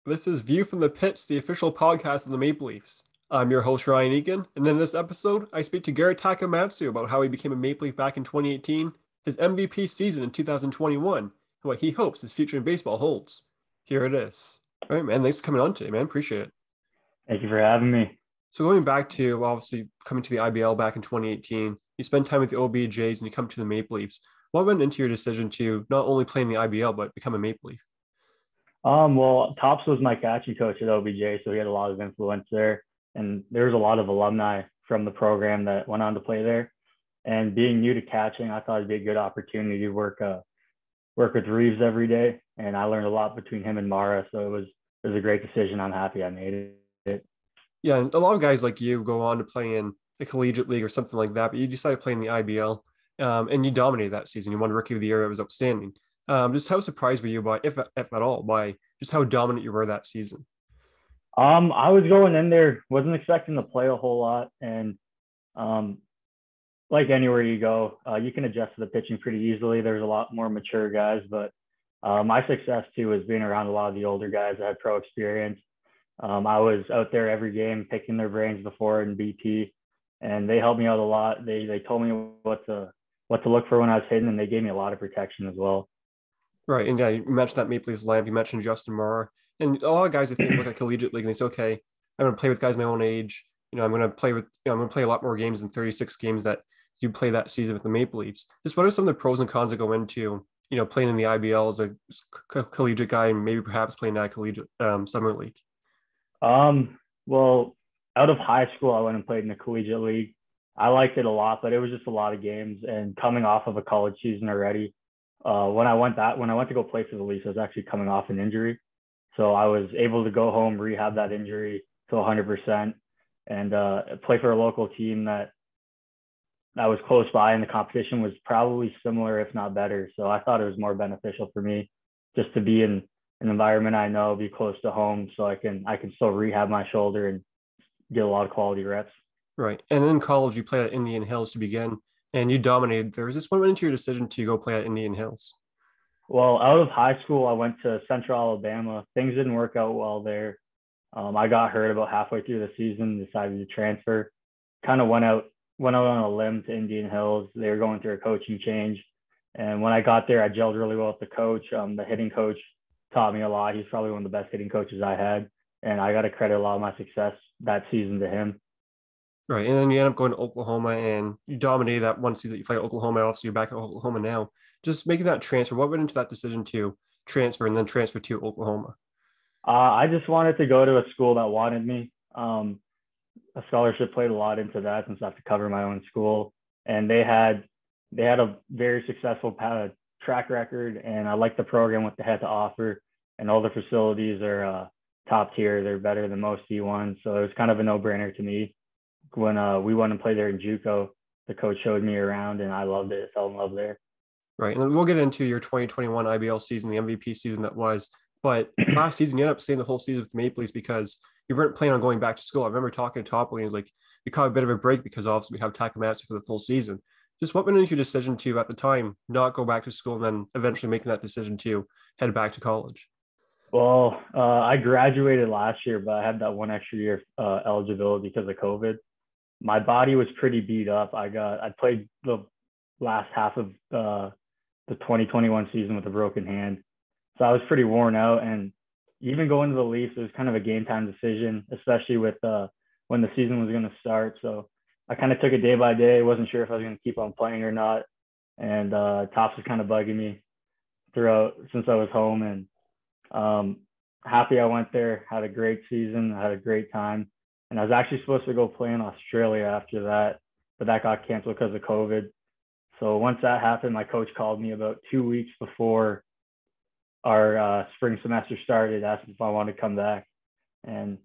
This is View from the Pits, the official podcast of the Maple Leafs. I'm your host, Ryan Eakin, and in this episode, I speak to Garrett Takamatsu about how he became a Maple Leaf back in 2018, his MVP season in 2021, and what he hopes his future in baseball holds. Here it is. All right, man, thanks for coming on today, man. Appreciate it. Thank you for having me. So going back to, obviously, coming to the IBL back in 2018, you spend time with the OBJs and you come to the Maple Leafs. What went into your decision to not only play in the IBL, but become a Maple Leaf? Well, Tops was my catching coach at OBJ, so he had a lot of influence there. And there was a lot of alumni from the program that went on to play there. And being new to catching, I thought it'd be a good opportunity to work with Reeves every day. And I learned a lot between him and Mara, so it was a great decision. I'm happy I made it. Yeah, and a lot of guys like you go on to play in the collegiate league or something like that, but you decided to play in the IBL, and you dominated that season. You won Rookie of the Year. It was outstanding. Just how surprised were you by, if at all, by just how dominant you were that season? I was going in there, wasn't expecting to play a whole lot, and um, like anywhere you go, you can adjust to the pitching pretty easily. There's a lot more mature guys, but my success too was being around a lot of the older guys that had pro experience. I was out there every game picking their brains before in BP, and they helped me out a lot. They told me what to look for when I was hitting, and they gave me a lot of protection as well. Right, and yeah, you mentioned that Maple Leafs lineup. You mentioned Justin Mara, and a lot of guys, if they look at collegiate league, and they say, "Okay, I'm going to play with guys my own age. I'm going to play with, I'm going to play a lot more games than 36 games that you play that season with the Maple Leafs." Just what are some of the pros and cons that go into, playing in the IBL as a collegiate guy, and maybe perhaps playing that collegiate summer league? Well, out of high school, I went and played in the collegiate league. I liked it a lot, but it was just a lot of games. And coming off of a college season already, when I went to go play for the Leafs, I was actually coming off an injury, so I was able to go home, rehab that injury to 100%, and play for a local team that was close by, and the competition was probably similar, if not better. So I thought it was more beneficial for me just to be in an environment I know, be close to home, so I can still rehab my shoulder and get a lot of quality reps. Right, and in college, you played at Indian Hills to begin, and you dominated there. Is this what went into your decision to go play at Indian Hills? Well, out of high school, I went to Central Alabama. Things didn't work out well there. I got hurt about halfway through the season, decided to transfer. Kind of went out on a limb to Indian Hills. They were going through a coaching change, and when I got there, I gelled really well with the coach. The hitting coach taught me a lot. He's probably one of the best hitting coaches I had, and I got to credit a lot of my success that season to him. Right, and then you end up going to Oklahoma, and you dominated that one season that you played at Oklahoma. Obviously, you're back at Oklahoma now. Just making that transfer, what went into that decision to transfer and then transfer to Oklahoma? I just wanted to go to a school that wanted me. A scholarship played a lot into that since I have to cover my own school, and they had a very successful track record, and I liked the program, what they had to offer, and all the facilities are top tier. They're better than most D1s, so it was kind of a no-brainer to me. When we went and played there in JUCO, the coach showed me around, and I loved it. I fell in love there. Right, and we'll get into your 2021 IBL season, the MVP season that was. But last season, you ended up staying the whole season with the Maple Leafs because you weren't planning on going back to school. I remember talking to Topley, and he's like, we caught a bit of a break because obviously we have Takamatsu for the full season. Just what went into your decision to, at the time, not go back to school and then eventually making that decision to head back to college? Well, I graduated last year, but I had that one extra year eligibility because of COVID. My body was pretty beat up. I played the last half of the 2021 season with a broken hand, so I was pretty worn out. And even going to the Leafs, it was kind of a game time decision, especially with when the season was going to start. So I kind of took it day by day. Wasn't sure if I was going to keep on playing or not. And Tops was kind of bugging me throughout since I was home, and happy I went there. Had a great season. I had a great time, and I was actually supposed to go play in Australia after that, but that got canceled because of COVID. So once that happened, my coach called me about 2 weeks before our spring semester started, asked if I wanted to come back, and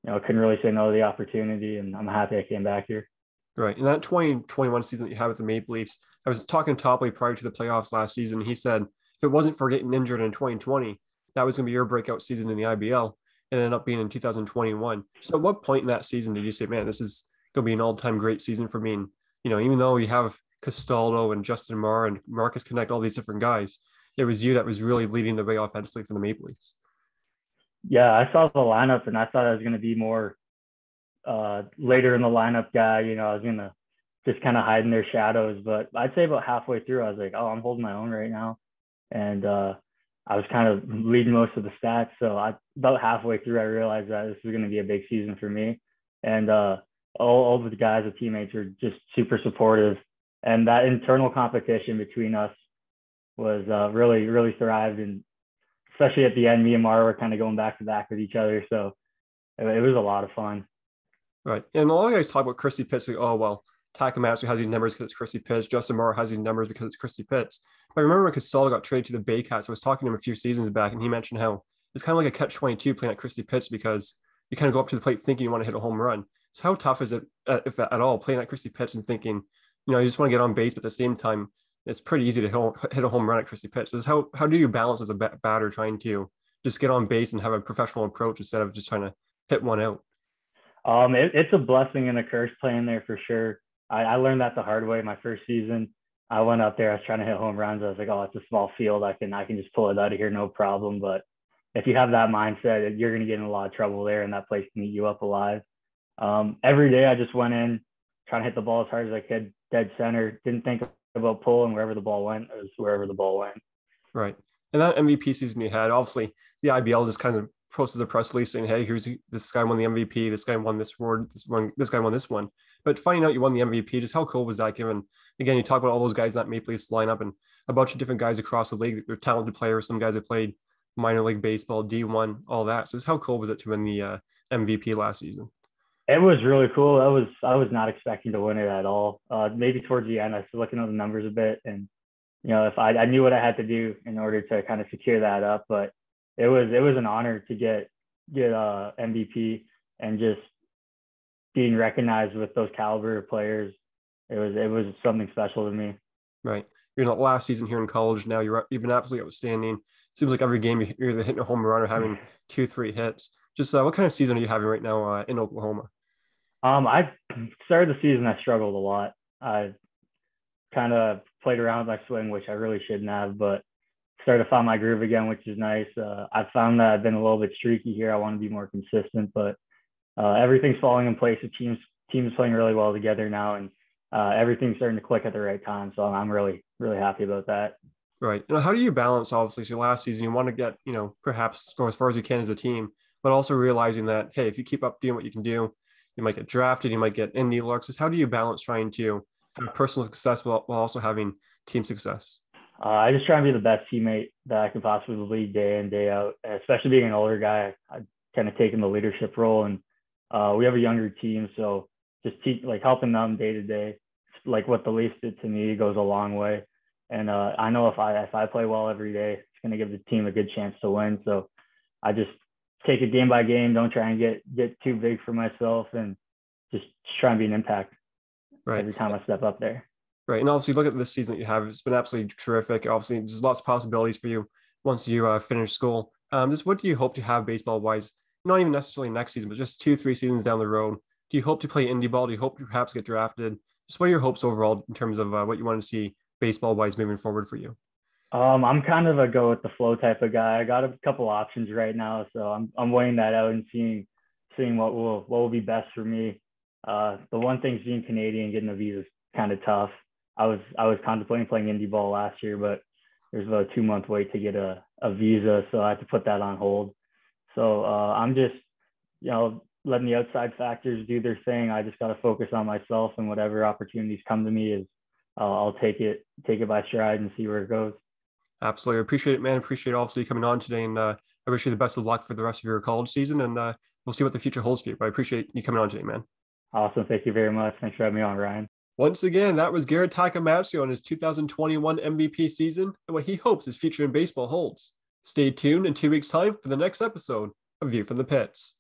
couldn't really say no to the opportunity, and I'm happy I came back here. Right. In that 2021 season that you had with the Maple Leafs, I was talking to Topley prior to the playoffs last season. He said if it wasn't for getting injured in 2020, that was going to be your breakout season in the IBL. It ended up being in 2021. So at what point in that season did you say, man, this is going to be an all-time great season for me? And, even though you have Castaldo and Justin Marr and Marcus Connect, all these different guys, it was you that was really leading the way offensively for the Maple Leafs. Yeah, I saw the lineup and I thought I was going to be more later in the lineup guy. I was going to just kind of hide in their shadows. But I'd say about halfway through, I was like, oh, I'm holding my own right now. And I was kind of leading most of the stats. So about halfway through, I realized that this was going to be a big season for me. And all of the guys, the teammates, were just super supportive. And that internal competition between us was really, really thrived. And especially at the end, me and Mara were kind of going back to back with each other. So it was a lot of fun. Right. And a lot of guys talk about Chrissy Pitts, like, oh, well, Takamatsu has these numbers because it's Chrissy Pitts. Justin Morrow has these numbers because it's Chrissy Pitts. But I remember when Costello got traded to the Baycats, I was talking to him a few seasons back, and he mentioned how it's kind of like a catch-22 playing at Chrissy Pitts because you kind of go up to the plate thinking you want to hit a home run. So how tough is it, if at all, playing at Chrissy Pitts and thinking, you just want to get on base, but at the same time, it's pretty easy to hit a home run at Chrissy Pitts. So how do you balance as a batter trying to just get on base and have a professional approach instead of just trying to hit one out? It's a blessing and a curse playing there for sure. I learned that the hard way my first season. I went up there, I was trying to hit home runs. I was like, oh, it's a small field. I can just pull it out of here, no problem. But if you have that mindset, you're going to get in a lot of trouble there, and that place can eat you up alive. Every day I just went in, trying to hit the ball as hard as I could, dead center. Didn't think about pulling. Wherever the ball went, it was wherever the ball went. Right. And that MVP season you had, obviously, the IBL just kind of posted a press release saying, hey, here's this guy won the MVP, this guy won this award, this guy won this one. But finding out you won the MVP, just how cool was that? Given, again, you talk about all those guys in that Maple Leafs lineup and a bunch of different guys across the league. They're talented players. Some guys that played minor league baseball, D1, all that. So just how cool was it to win the MVP last season? It was really cool. I was not expecting to win it at all. Maybe towards the end, I was looking at the numbers a bit, and if I knew what I had to do in order to kind of secure that up, but it was an honor to get MVP and just being recognized with those caliber of players. It was something special to me. Right. You're in the last season here in college now. You've been absolutely outstanding. Seems like every game you're either hitting a home run or having 2-3 hits. Just what kind of season are you having right now in Oklahoma? I started the season, I struggled a lot. I kind of played around with my swing, which I really shouldn't have, but started to find my groove again, which is nice. I found that I've been a little bit streaky here. I want to be more consistent, but everything's falling in place. The team's playing really well together now, and everything's starting to click at the right time. So I'm really, really happy about that. Right. How do you balance, obviously, so last season you want to get, perhaps go as far as you can as a team, but also realizing that, hey, if you keep up doing what you can do, you might get drafted, you might get indie looks. Just how do you balance trying to have personal success while also having team success? I just try and be the best teammate that I can possibly be day in, day out. Especially being an older guy, I kind of taken the leadership role, and we have a younger team, so just like helping them day to day, like what the Leafs did to me, goes a long way. And I know if I play well every day, it's going to give the team a good chance to win. So I just take it game by game. Don't try and get too big for myself, and just try and be an impact Right. every time I step up there. Right. And obviously, look at this season that you have. It's been absolutely terrific. Obviously, there's lots of possibilities for you once you finish school. Just what do you hope to have baseball wise? Not even necessarily next season, but just 2-3 seasons down the road. Do you hope to play indie ball? Do you hope to perhaps get drafted? Just what are your hopes overall in terms of what you want to see baseball wise moving forward for you? I'm kind of a go with the flow type of guy. I got a couple options right now, so I'm weighing that out and seeing what will be best for me. The one thing, being Canadian, getting a visa is kind of tough. I was contemplating playing indie ball last year, but there's about a 2 month wait to get a visa, so I had to put that on hold. So I'm just letting the outside factors do their thing. I just got to focus on myself, and whatever opportunities come to me is I'll take it by stride and see where it goes. Absolutely. I appreciate it, man. Appreciate obviously coming on today. And I wish you the best of luck for the rest of your college season. And we'll see what the future holds for you. But I appreciate you coming on today, man. Awesome. Thank you very much. Thanks for having me on, Ryan. Once again, that was Garrett Takamatsu on his 2021 MVP season and what he hopes his future in baseball holds. Stay tuned in 2 weeks' time for the next episode of View from the Pits.